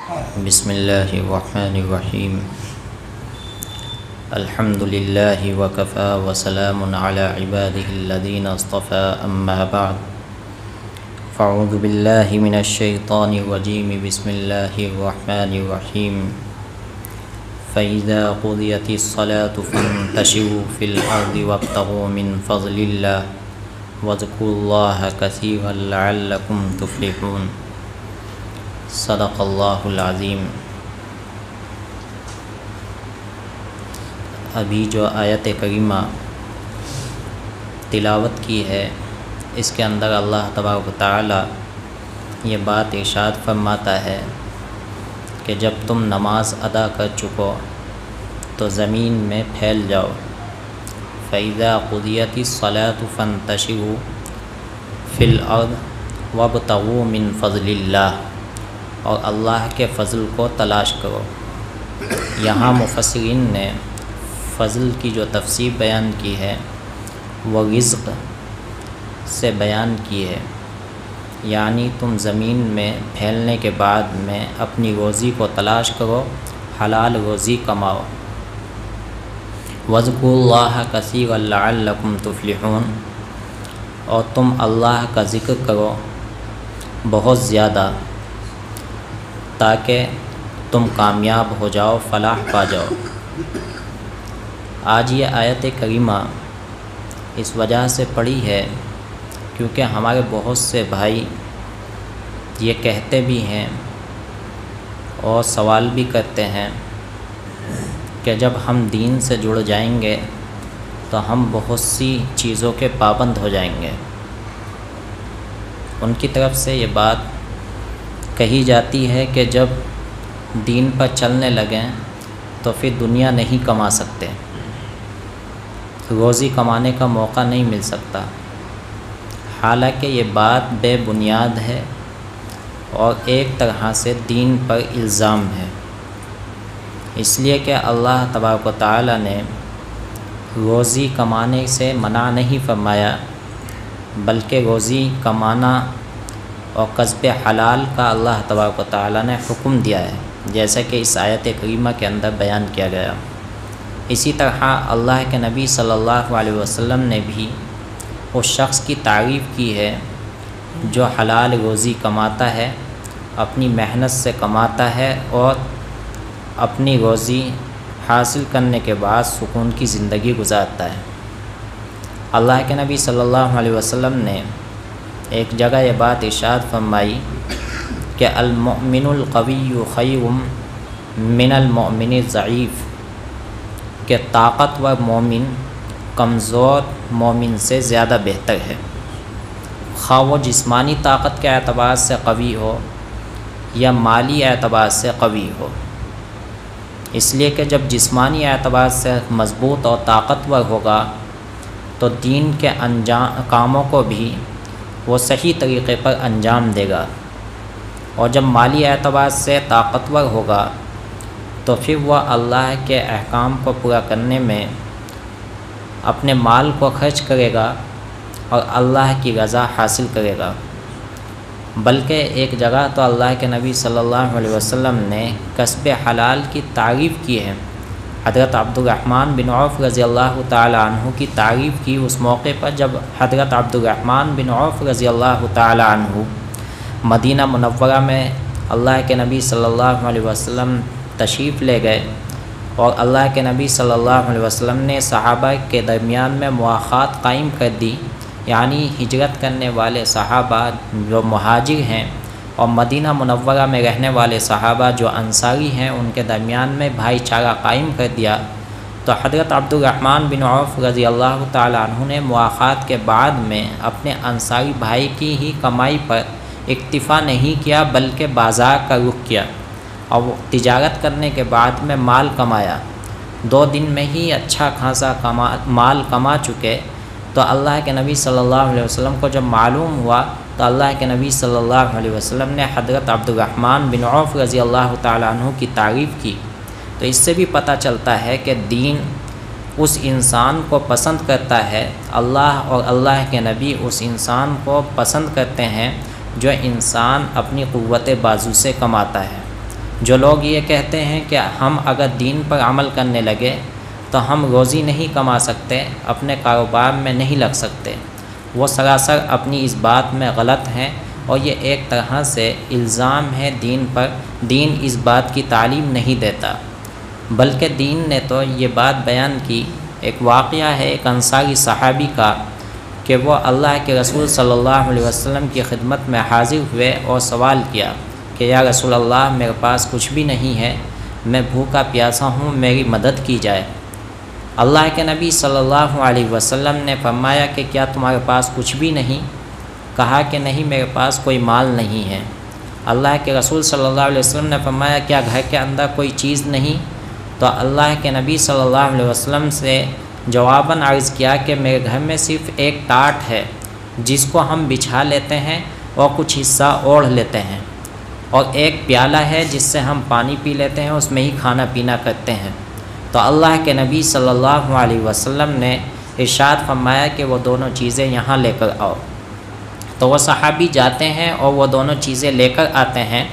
بسم اللہ الرحمن الرحیم الحمد للہ وکفی وسلام علی عبادہ الذین اصطفی اما بعد فاعوذ باللہ من الشیطان الرجیم بسم اللہ الرحمن الرحیم فإذا قضیت الصلاة فانتشروا فی الأرض وابتغوا من فضل اللہ واذکروا اللہ کثیرا لعلکم تفلحون۔ صدق اللہ العظیم۔ ابھی جو آیت کریمہ تلاوت کی ہے اس کے اندر اللہ تبارک و تعالی یہ بات ارشاد فرماتا ہے کہ جب تم نماز ادا کر چکو تو زمین میں پھیل جاؤ۔ فَإِذَا قُضِيَتِ الصَّلَاةُ فَانتَشِرُوا فِي الْأَرْضِ وَابْتَغُوا مِن فَضْلِ اللَّهِ، اور اللہ کے فضل کو تلاش کرو۔ یہاں مفسرین نے فضل کی جو تفسیر بیان کی ہے وہ رزق سے بیان کی ہے، یعنی تم زمین میں پھیلنے کے بعد میں اپنی روزی کو تلاش کرو، حلال روزی کماؤ۔ وَاذْكُرُوا اللَّهَ كَثِيرًا لَعَلَّكُمْ تُفْلِحُونَ، اور تم اللہ کا ذکر کرو بہت زیادہ تاکہ تم کامیاب ہو جاؤ، فلاح پا جاؤ۔ آج یہ آیت کریمہ اس وجہ سے پڑھی ہے کیونکہ ہمارے بہت سے بھائی یہ کہتے بھی ہیں اور سوال بھی کرتے ہیں کہ جب ہم دین سے جڑ جائیں گے تو ہم بہت سی چیزوں کے پابند ہو جائیں گے۔ ان کی طرف سے یہ بات کہی جاتی ہے کہ جب دین پر چلنے لگیں تو پھر دنیا نہیں کما سکتے، روزی کمانے کا موقع نہیں مل سکتا۔ حالانکہ یہ بات بے بنیاد ہے اور ایک طرح سے دین پر الزام ہے، اس لیے کہ اللہ تبارک و تعالی نے روزی کمانے سے منع نہیں فرمایا، بلکہ روزی کمانا اور کسب حلال کا اللہ تبارک و تعالی نے حکم دیا ہے، جیسا کہ اس آیت کریمہ کے اندر بیان کیا گیا۔ اسی طرح اللہ کے نبی صلی اللہ علیہ وسلم نے بھی اس شخص کی تعریف کی ہے جو حلال روزی کماتا ہے، اپنی محنت سے کماتا ہے اور اپنی روزی حاصل کرنے کے بعد سکون کی زندگی گزارتا ہے۔ اللہ کے نبی صلی اللہ علیہ وسلم نے ایک جگہ یہ بات ارشاد فرمائی کہ المؤمن القوی خیر من المؤمن الضعیف، کہ طاقتور مومن کمزور مومن سے زیادہ بہتر ہے، خواہ وہ جسمانی طاقت کے اعتبار سے قوی ہو یا مالی اعتبار سے قوی ہو۔ اس لیے کہ جب جسمانی اعتبار سے مضبوط اور طاقتور ہوگا تو دین کے کاموں کو بھی وہ صحیح طریقے پر انجام دے گا، اور جب مالی اعتبار سے طاقتور ہوگا تو پھر وہ اللہ کے احکام کو پورا کرنے میں اپنے مال کو خرچ کرے گا اور اللہ کی رضا حاصل کرے گا۔ بلکہ ایک جگہ تو اللہ کے نبی صلی اللہ علیہ وسلم نے کسب حلال کی تعریف کی ہے۔ حضرت عبد الرحمن بن عوف رضی اللہ تعالی عنہ کی تعریف کی اس موقع پر جب حضرت عبد الرحمن بن عوف رضی اللہ تعالی عنہ مدینہ منورہ میں اللہ کے نبی صلی اللہ علیہ وسلم تشریف لے گئے، اور اللہ کے نبی صلی اللہ علیہ وسلم نے صحابہ کے درمیان میں مواخات قائم کر دی، یعنی ہجرت کرنے والے صحابہ جو مہاجر ہیں اور مدینہ منورہ میں رہنے والے صحابہ جو انصاری ہیں ان کے درمیان میں بھائی چارہ قائم کر دیا۔ تو حضرت عبد الرحمن بن عوف رضی اللہ تعالی عنہ نے مواخات کے بعد میں اپنے انصاری بھائی کی ہی کمائی پر اکتفا نہیں کیا بلکہ بازار کا رخ کیا، اور وہ تجارت کرنے کے بعد میں مال کمایا۔ 2 دن میں ہی اچھا خاصا مال کما چکے، تو اللہ کے نبی صلی اللہ علیہ وسلم کو جب معلوم ہوا تو اللہ کے نبی صلی اللہ علیہ وسلم نے حضرت عبد الرحمن بن عوف رضی اللہ تعالی عنہ کی تعریف کی۔ تو اس سے بھی پتہ چلتا ہے کہ دین اس انسان کو پسند کرتا ہے، اللہ اور اللہ کے نبی اس انسان کو پسند کرتے ہیں جو انسان اپنی قوت بازو سے کماتا ہے۔ جو لوگ یہ کہتے ہیں کہ ہم اگر دین پر عمل کرنے لگے تو ہم روزی نہیں کما سکتے، اپنے کاروبار میں نہیں لگ سکتے، وہ سراسر اپنی اس بات میں غلط ہیں، اور یہ ایک طرح سے الزام ہے دین پر۔ دین اس بات کی تعلیم نہیں دیتا، بلکہ دین نے تو یہ بات بیان کی۔ ایک واقعہ ہے ایک انصاری صحابی کا کہ وہ اللہ کے رسول صلی اللہ علیہ وسلم کی خدمت میں حاضر ہوئے اور سوال کیا کہ یا رسول اللہ، میرے پاس کچھ بھی نہیں ہے، میں بھوکا پیاسا ہوں، میری مدد کی جائے۔ اللہ کے نبی صلی اللہ علیہ وسلم نے فرمایا کہ کیا تمہارے پاس کچھ بھی نہیں؟ کہا کہ نہیں، میرے پاس کوئی مال نہیں ہے۔ اللہ کے رسول صلی اللہ علیہ وسلم نے فرمایا کیا گھر کے اندر کوئی چیز نہیں؟ تو اللہ کے نبی صلی اللہ علیہ وسلم سے جواباً عرض کیا کہ میرے گھر میں صرف ایک ٹاٹ ہے جس کو ہم بچھا لیتے ہیں اور کچھ حصہ اوڑھ لیتے ہیں، اور ایک پیالہ ہے جس سے ہم پانی پی لیتے ہیں، اس میں ہی کھانا پینا کرتے ہیں۔ تو اللہ کے نبی صلی اللہ علیہ وسلم نے ارشاد فرمایا کہ وہ دونوں چیزیں یہاں لے کر آؤ۔ تو وہ صحابی جاتے ہیں اور وہ دونوں چیزیں لے کر آتے ہیں۔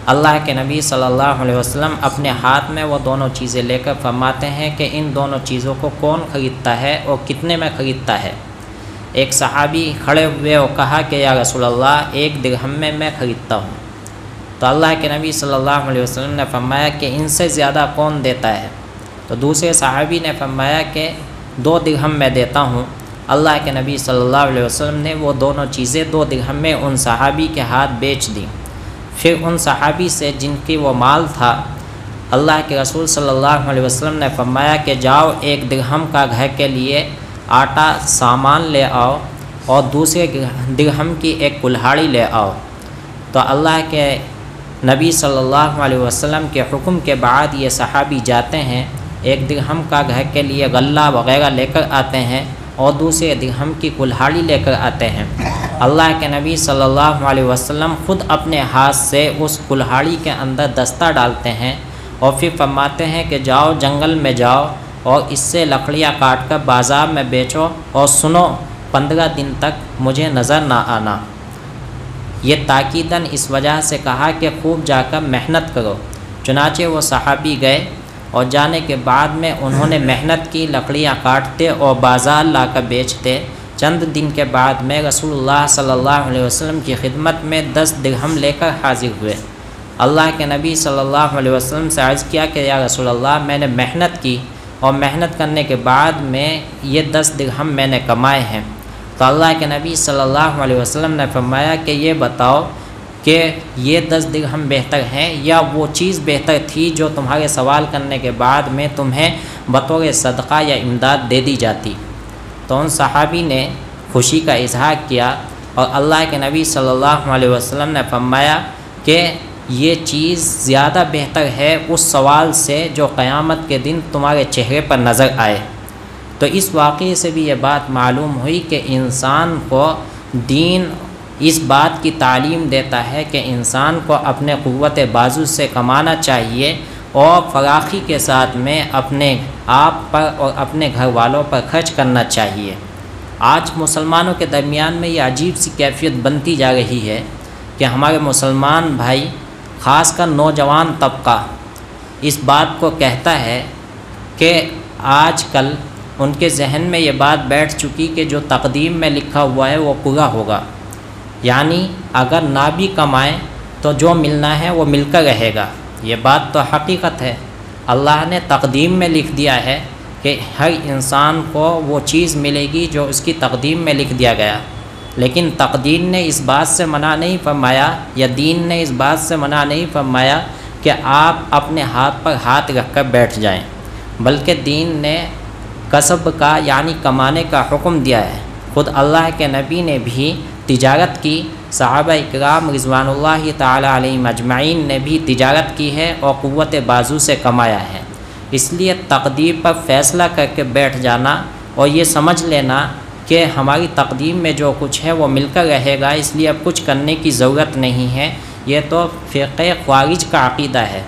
اللہ کے نبی صلی اللہ علیہ وسلم اپنے ہاتھ میں وہ دونوں چیزیں لے کر فرماتے ہیں کہ ان دونوں چیزوں کو کون خریدتا ہے اور کتنے میں خریدتا ہے؟ ایک صحابی کھڑے ہوئے اور کہا کہ یا رسول اللہ، 1 درہم میں میں خریدتا ہوں۔ تو اللہ کے نبی صلی اللہ علیہ وسلم نے فرمایا کہ ان سے زیادہ کون دیتا ہے؟ تو دوسرے صحابی نے فرمایا کہ 2 درہم میں دیتا ہوں۔ اللہ کے نبی صلی اللہ علیہ وسلم نے وہ دونوں چیزیں 2 درہم میں ان صحابی کے ہاتھ بیچ دیں۔ پھر ان صحابی سے جن کی وہ مال تھا، اللہ کے رسول صلی اللہ علیہ وسلم نے فرمایا کہ جاؤ 1 درہم کا گھر کے لیے آٹا سامان لے آؤ اور دوسرے درہم کی 1 کلہاڑی لے آؤ۔ تو اللہ کے نبی صلی اللہ علیہ وسلم کے حکم کے بعد یہ صحابی جاتے ہیں، 1 درہم کا گھر کے لیے غلہ وغیرہ لے کر آتے ہیں اور دوسرے درہم کی کلہاڑی لے کر آتے ہیں۔ اللہ کے نبی صلی اللہ علیہ وسلم خود اپنے ہاتھ سے اس کلہاڑی کے اندر دستہ ڈالتے ہیں اور پھر فرماتے ہیں کہ جاؤ جنگل میں جاؤ اور اس سے لکڑیاں کاٹ کر بازار میں بیچو، اور سنو 15 دن تک مجھے نظر نہ آنا۔ یہ تاکیداً اس وجہ سے کہا کہ خوب جا کر محنت کرو۔ چنانچہ وہ صحابی گئے اور جانے کے بعد میں انہوں نے محنت کی، لکڑیاں کاٹتے اور بازار لا کر بیچتے۔ چند دن کے بعد میں رسول اللہ صلی اللہ علیہ وسلم کی خدمت میں 10 درہم لے کر حاضر ہوئے۔ اللہ کے نبی صلی اللہ علیہ وسلم سے عرض کیا کہ یا رسول اللہ، میں نے محنت کی اور محنت کرنے کے بعد میں یہ 10 درہم میں نے کمائے ہیں۔ تو اللہ کے نبی صلی اللہ علیہ وسلم نے فرمایا کہ یہ بتاؤ کہ یہ 10 درہم بہتر ہیں یا وہ چیز بہتر تھی جو تمہارے سوال کرنے کے بعد میں تمہیں بطور صدقہ یا امداد دے دی جاتی؟ تو ان صحابی نے خوشی کا اظہار کیا اور اللہ کے نبی صلی اللہ علیہ وسلم نے فرمایا کہ یہ چیز زیادہ بہتر ہے اس سوال سے جو قیامت کے دن تمہارے چہرے پر نظر آئے۔ تو اس واقعے سے بھی یہ بات معلوم ہوئی کہ انسان کو دین اس بات کی تعلیم دیتا ہے کہ انسان کو اپنے قوت بازو سے کمانا چاہیے اور فراخی کے ساتھ میں اپنے آپ پر اور اپنے گھر والوں پر خرچ کرنا چاہیے۔ آج مسلمانوں کے درمیان میں یہ عجیب سی کیفیت بنتی جا رہی ہے کہ ہمارے مسلمان بھائی، خاص کر نوجوان طبقہ، اس بات کو کہتا ہے کہ آج کل ان کے ذہن میں یہ بات بیٹھ چکی کہ جو تقدیم میں لکھا ہوا ہے وہ پورا ہوگا، یعنی اگر نہ بھی کمائیں تو جو ملنا ہے وہ مل کر رہے گا۔ یہ بات تو حقیقت ہے، اللہ نے تقدیم میں لکھ دیا ہے کہ ہر انسان کو وہ چیز ملے گی جو اس کی تقدیم میں لکھ دیا گیا، لیکن تقدیر نے اس بات سے منع نہیں فرمایا یا دین نے اس بات سے منع نہیں فرمایا کہ آپ اپنے ہاتھ پر ہاتھ رکھ کر بیٹھ جائیں، بلکہ دین نے کسب کا یعنی کمانے کا حکم دیا ہے۔ خود اللہ کے نبی نے بھی تجارت کی، صحابہ اکرام رضوان اللہ تعالی علیہم اجمعین نے بھی تجارت کی ہے اور قوت بازو سے کمایا ہے۔ اس لیے تقدیر پر فیصلہ کر کے بیٹھ جانا اور یہ سمجھ لینا کہ ہماری تقدیر میں جو کچھ ہے وہ مل کر رہے گا، اس لیے اب کچھ کرنے کی ضرورت نہیں ہے، یہ تو فرقہ خوارج کا عقیدہ ہے۔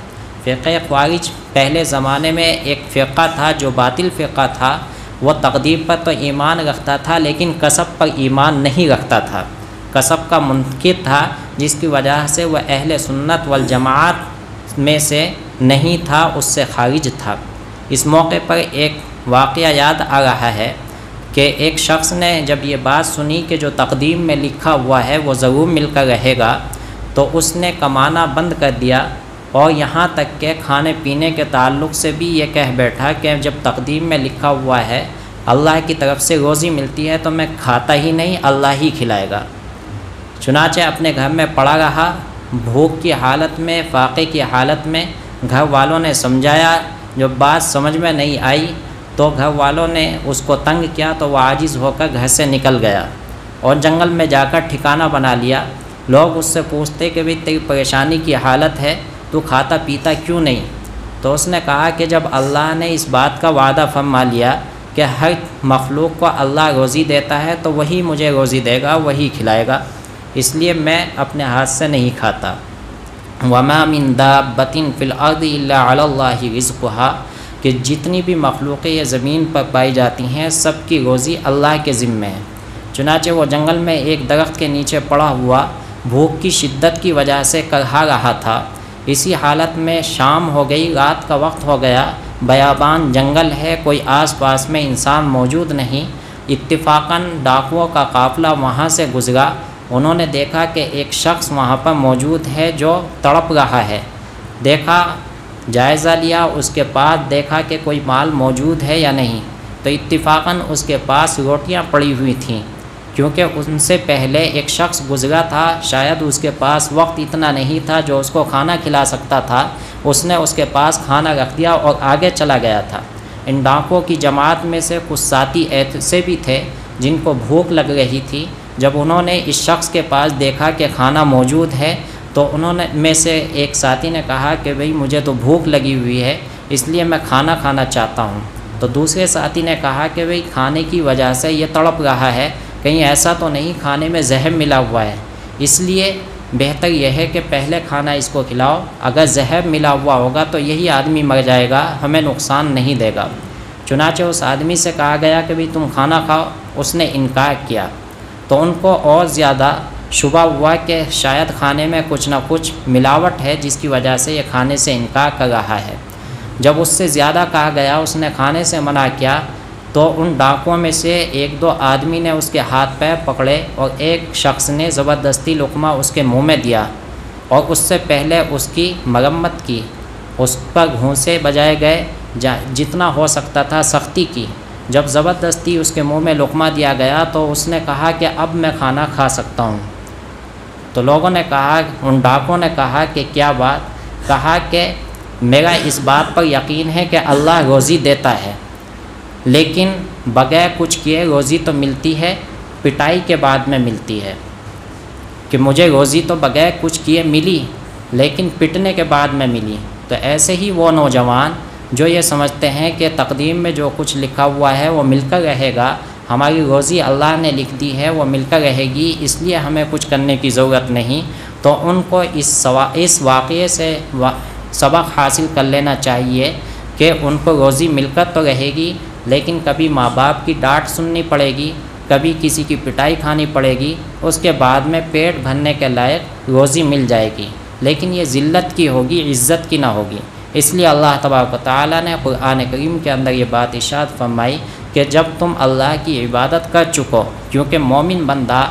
فرقہ خوارج پہلے زمانے میں ایک فرقہ تھا جو باطل فرقہ تھا، وہ تقدیر پر تو ایمان رکھتا تھا لیکن کسب پر ایمان نہیں رکھتا تھا، کسب کا منکر تھا، جس کی وجہ سے وہ اہل سنت والجماعت میں سے نہیں تھا، اس سے خارج تھا۔ اس موقع پر ایک واقعہ یاد آ رہا ہے کہ ایک شخص نے جب یہ بات سنی کہ جو تقدیم میں لکھا ہوا ہے وہ ضرور مل کر رہے گا، تو اس نے کمانا بند کر دیا، اور یہاں تک کہ کھانے پینے کے تعلق سے بھی یہ کہہ بیٹھا کہ جب تقدیم میں لکھا ہوا ہے اللہ کی طرف سے روزی ملتی ہے تو میں کھاتا ہی نہیں، اللہ ہی کھلائے گا۔ چنانچہ اپنے گھر میں پڑا رہا، بھوک کی حالت میں، فاقے کی حالت میں۔ گھر والوں نے سمجھایا، جو بات سمجھ میں نہیں آئی تو گھر والوں نے اس کو تنگ کیا تو وہ عاجز ہو کر گھر سے نکل گیا اور جنگل میں جا کر ٹھکانہ بنا لیا۔ لوگ اس سے پوچھتے کہ بھئی تیری پریشانی کی حالت ہے، تو کھاتا پیتا کیوں نہیں؟ تو اس نے کہا کہ جب اللہ نے اس بات کا وعدہ فرما لیا کہ ہر مخلوق کو اللہ روزی دیتا ہے تو وہی مجھے روزی دے گا، وہی کھلائے گا، اس لیے میں اپنے ہاتھ سے نہیں کھاتا۔ وَمَا مِن دَابَّةٍ فِي الْأَرْضِ إِلَّا عَلَى اللَّهِ رِزْقُهَا، کہ جتنی بھی مخلوقیں یہ زمین پر پائی جاتی ہیں سب کی روزی اللہ کے ذمے ہے۔ چنانچہ وہ جنگل میں ایک درخت کے نیچے پڑا ہوا بھوک کی شدت کی وجہ سے کرہا رہا تھا۔ اسی حالت میں شام ہو گئی، رات کا وقت ہو گیا، بیابان جنگل ہے، کوئی آس پاس میں انسان موجود نہیں۔ اتفاقاً ڈاکوؤں کا قافلہ وہاں سے گزرا، انہوں نے دیکھا کہ ایک شخص وہاں پر موجود ہے جو تڑپ رہا ہے۔ دیکھا، جائزہ لیا، اس کے پاس دیکھا کہ کوئی مال موجود ہے یا نہیں، تو اتفاقاً اس کے پاس روٹیاں پڑی ہوئی تھیں، کیونکہ ان سے پہلے ایک شخص گزرا تھا، شاید اس کے پاس وقت اتنا نہیں تھا جو اس کو کھانا کھلا سکتا تھا، اس نے اس کے پاس کھانا رکھ دیا اور آگے چلا گیا تھا۔ ان ڈاکوؤں کی جماعت میں سے کچھ ساتھی ایسے بھی تھے جن کو بھوک لگ رہی تھی۔ جب انہوں نے اس شخص کے پاس دیکھا کہ کھانا موجود ہے تو انہوں نے میں سے ایک ساتھی نے کہا کہ بھئی مجھے تو بھوک لگی ہوئی ہے، اس لیے میں کھانا کھانا چاہتا ہوں۔ تو دوسرے ساتھی نے کہا کہ بھئی کھانے کی وجہ سے یہ تڑپ رہا ہے، کہیں ایسا تو نہیں کھانے میں زہر ملا ہوا ہے، اس لیے بہتر یہ ہے کہ پہلے کھانا اس کو کھلاؤ، اگر زہر ملا ہوا ہوگا تو یہی آدمی مر جائے گا، ہمیں نقصان نہیں دے گا۔ چنانچہ اس آدمی سے کہا گیا کہ بھئی تم کھانا کھاؤ، اس نے انکار کیا، تو ان کو اور زیادہ شبہ ہوا کہ شاید کھانے میں کچھ نہ کچھ ملاوٹ ہے جس کی وجہ سے یہ کھانے سے انکار کر رہا ہے۔ جب اس سے زیادہ کہا گیا، اس نے کھانے سے منع کیا، تو ان ڈاکوؤں میں سے ایک دو آدمی نے اس کے ہاتھ پیر پکڑے اور ایک شخص نے زبردستی لقمہ اس کے منہ میں دیا اور اس سے پہلے اس کی مرمت کی، اس پر گھونسے بجائے گئے، جتنا ہو سکتا تھا سختی کی۔ جب زبردستی اس کے منہ میں لقمہ دیا گیا تو اس نے کہا کہ اب میں کھانا کھا سکتا ہوں۔ تو لوگوں نے کہا، ان ڈاکوؤں نے کہا کہ کیا بات؟ کہا کہ میرا اس بات پر یقین ہے کہ اللہ روزی دیتا ہے، لیکن بغیر کچھ کیے روزی تو ملتی ہے، پٹائی کے بعد میں ملتی ہے، کہ مجھے روزی تو بغیر کچھ کیے ملی لیکن پٹنے کے بعد میں ملی۔ تو ایسے ہی وہ نوجوان جو یہ سمجھتے ہیں کہ تقدیم میں جو کچھ لکھا ہوا ہے وہ مل کر رہے گا، ہماری روزی اللہ نے لکھ دی ہے، وہ مل کر رہے گی، اس لیے ہمیں کچھ کرنے کی ضرورت نہیں، تو ان کو اس واقعے سے سبق حاصل کر لینا چاہیے کہ ان کو روزی مل کر تو رہے گی، لیکن کبھی ماں باپ کی ڈانٹ سننی پڑے گی، کبھی کسی کی پٹائی کھانی پڑے گی، اس کے بعد میں پیٹ بھرنے کے لائق روزی مل جائے گی، لیکن یہ ذلت کی ہوگی، عزت کی نہ ہوگی۔ اس لیے اللہ تبارک و تعالیٰ نے قرآن کریم کے اندر یہ بات ارشاد فرمائی کہ جب تم اللہ کی عبادت کر چکو، کیونکہ مومن بندہ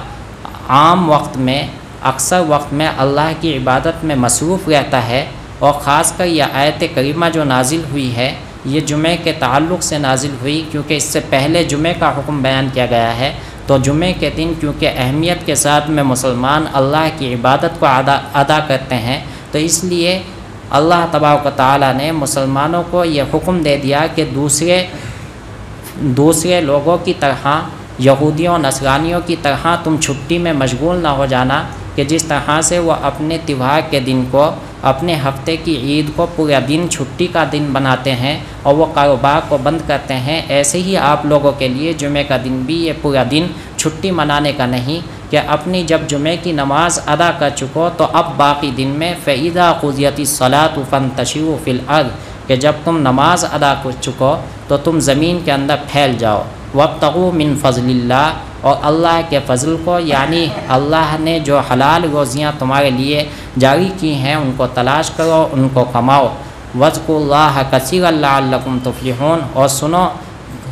عام وقت میں، اکثر وقت میں اللہ کی عبادت میں مصروف رہتا ہے، اور خاص کر یہ آیت کریمہ جو نازل ہوئی ہے یہ جمعے کے تعلق سے نازل ہوئی، کیونکہ اس سے پہلے جمعے کا حکم بیان کیا گیا ہے، تو جمعے کے دن کیونکہ اہمیت کے ساتھ میں مسلمان اللہ کی عبادت کو ادا کرتے ہیں، تو اس لیے اللہ تبارک و تعالیٰ نے مسلمانوں کو یہ حکم دے دیا کہ دوسرے لوگوں کی طرح، یہودیوں نصرانیوں کی طرح تم چھٹی میں مشغول نہ ہو جانا، کہ جس طرح سے وہ اپنے تہوار کے دن کو، اپنے ہفتے کی عید کو پورا دن چھٹی کا دن بناتے ہیں اور وہ کاروبار کو بند کرتے ہیں، ایسے ہی آپ لوگوں کے لیے جمعے کا دن بھی یہ پورا دن چھٹی منانے کا نہیں، کہ اپنی جب جمعے کی نماز ادا کر چکو تو اب باقی دن میں فَإِذَا قُضِيَتِ الصَّلَاةُ فَانتَشِرُوا فِي الْأَرْضِ، کہ جب تم نماز ادا کر چکو تو تم زمین کے اندر پھیل جاؤ، وَابْتَغُوا مِن فَضْلِ اللَّهِ، اور اللہ کے فضل کو، یعنی اللہ نے جو حلال روزیاں تمہارے لیے جاری کی ہیں ان کو تلاش کرو، ان کو کماؤ۔ وَاذْكُرُوا اللَّهَ كَثِيرًا لَعَلَّكُمْ تُفْلِحُونَ، اور سنو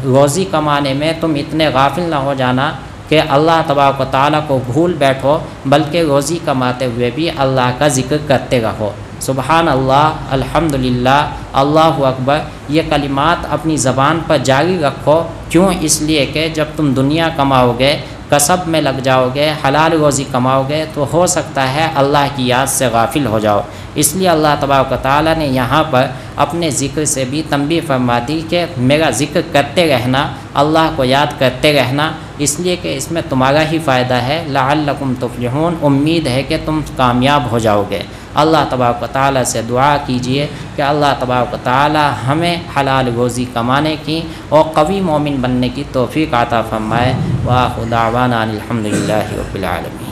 روزی کمانے میں تم اتنے غافل نہ ہو جانا کہ اللہ تبارک و تعالیٰ کو بھول بیٹھو، بلکہ روزی کماتے ہوئے بھی اللہ کا ذکر کرتے رہو۔ سبحان اللہ، الحمدللہ، اللہ اکبر، یہ کلمات اپنی زبان پر جاری رکھو۔ کیوں؟ اس لیے کہ جب تم دنیا کماؤ گے، کسب میں لگ جاؤ گے، حلال روزی کماؤ گے، تو ہو سکتا ہے اللہ کی یاد سے غافل ہو جاؤ۔ اس لیے اللہ تبارک و تعالیٰ نے یہاں پر اپنے ذکر سے بھی تنبیہ فرما دی کہ میرا ذکر کرتے رہنا، اللہ کو یاد کرتے رہنا، اس لیے کہ اس میں تمہارا ہی فائدہ ہے۔ لعلکم تفلحون، امید ہے کہ تم کامیاب ہو جاؤ گے۔ اللہ تبارک و تعالیٰ سے دعا کیجئے کہ اللہ تبارک و تعالیٰ ہمیں حلال روزی کمانے کی اور قوی مومن بننے کی توفیق عطا فرمائے۔ وآخر دعوانا الحمدللہ رب العالمین۔